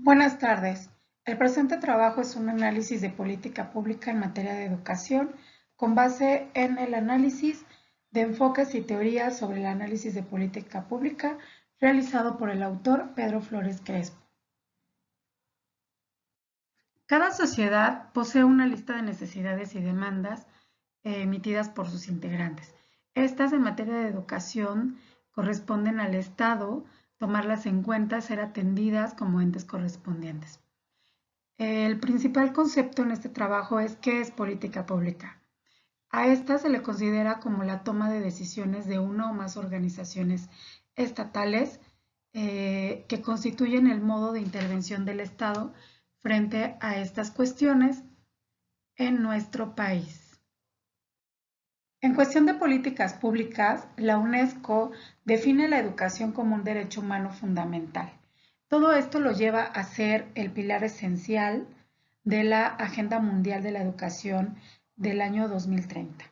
Buenas tardes. El presente trabajo es un análisis de política pública en materia de educación con base en el análisis de enfoques y teorías sobre el análisis de política pública realizado por el autor Pedro Flores Crespo. Cada sociedad posee una lista de necesidades y demandas emitidas por sus integrantes. Estas en materia de educación corresponden al Estado tomarlas en cuenta, ser atendidas como entes correspondientes. El principal concepto en este trabajo es qué es política pública. A esta se le considera como la toma de decisiones de una o más organizaciones estatales que constituyen el modo de intervención del Estado frente a estas cuestiones en nuestro país. En cuestión de políticas públicas, la UNESCO define la educación como un derecho humano fundamental. Todo esto lo lleva a ser el pilar esencial de la Agenda Mundial de la Educación del año 2030.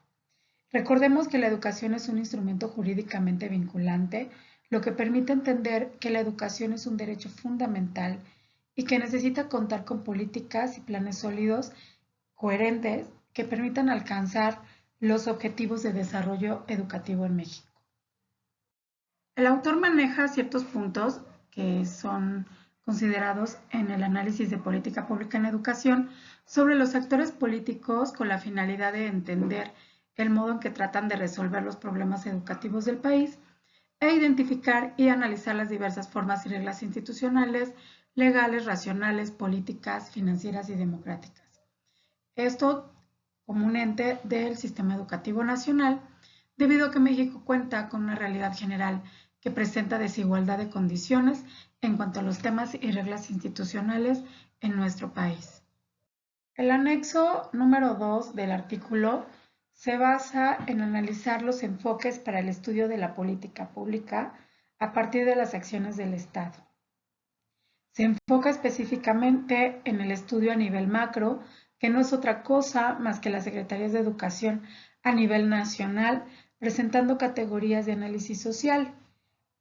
Recordemos que la educación es un instrumento jurídicamente vinculante, lo que permite entender que la educación es un derecho fundamental y que necesita contar con políticas y planes sólidos, coherentes, que permitan alcanzar los objetivos de desarrollo educativo en México. El autor maneja ciertos puntos que son considerados en el análisis de política pública en educación sobre los actores políticos con la finalidad de entender el modo en que tratan de resolver los problemas educativos del país e identificar y analizar las diversas formas y reglas institucionales, legales, racionales, políticas, financieras y democráticas. Esto como un ente del sistema educativo nacional, debido a que México cuenta con una realidad general que presenta desigualdad de condiciones en cuanto a los temas y reglas institucionales en nuestro país. El anexo número 2 del artículo se basa en analizar los enfoques para el estudio de la política pública a partir de las acciones del Estado. Se enfoca específicamente en el estudio a nivel macro, que no es otra cosa más que las secretarías de educación a nivel nacional, presentando categorías de análisis social.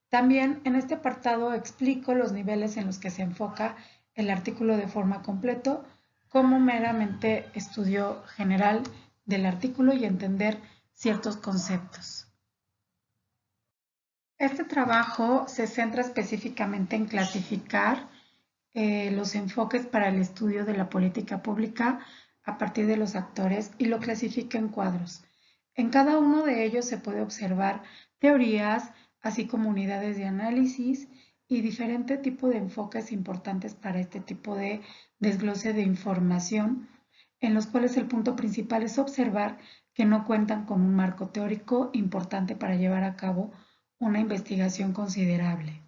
También en este apartado explico los niveles en los que se enfoca el artículo de forma completo, como meramente estudio general del artículo y entender ciertos conceptos. Este trabajo se centra específicamente en clasificar los enfoques para el estudio de la política pública a partir de los actores y lo clasifica en cuadros. En cada uno de ellos se puede observar teorías, así como unidades de análisis y diferente tipo de enfoques importantes para este tipo de desglose de información, en los cuales el punto principal es observar que no cuentan con un marco teórico importante para llevar a cabo una investigación considerable.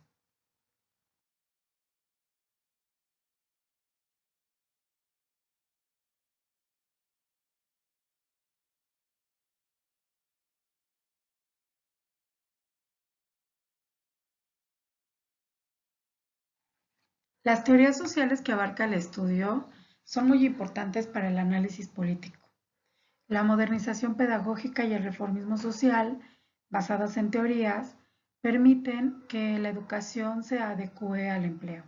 Las teorías sociales que abarca el estudio son muy importantes para el análisis político. La modernización pedagógica y el reformismo social, basadas en teorías, permiten que la educación se adecue al empleo,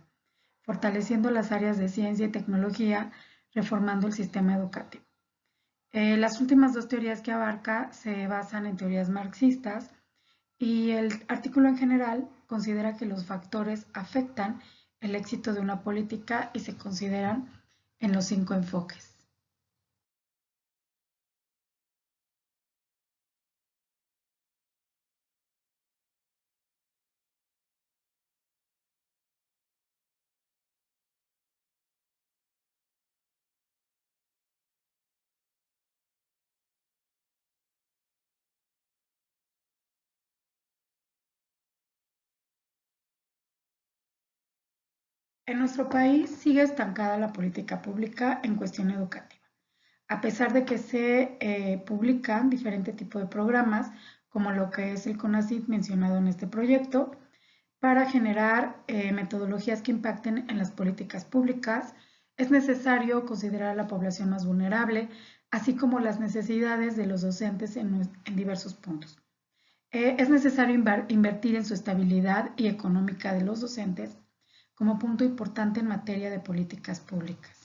fortaleciendo las áreas de ciencia y tecnología, reformando el sistema educativo. Las últimas dos teorías que abarca se basan en teorías marxistas y el artículo en general considera que los factores afectan el éxito de una política y se consideran en los 5 enfoques. En nuestro país sigue estancada la política pública en cuestión educativa, a pesar de que se publican diferentes tipos de programas, como lo que es el CONACYT mencionado en este proyecto, para generar metodologías que impacten en las políticas públicas. Es necesario considerar a la población más vulnerable, así como las necesidades de los docentes en diversos puntos. Es necesario invertir en su estabilidad y económica de los docentes, como punto importante en materia de políticas públicas.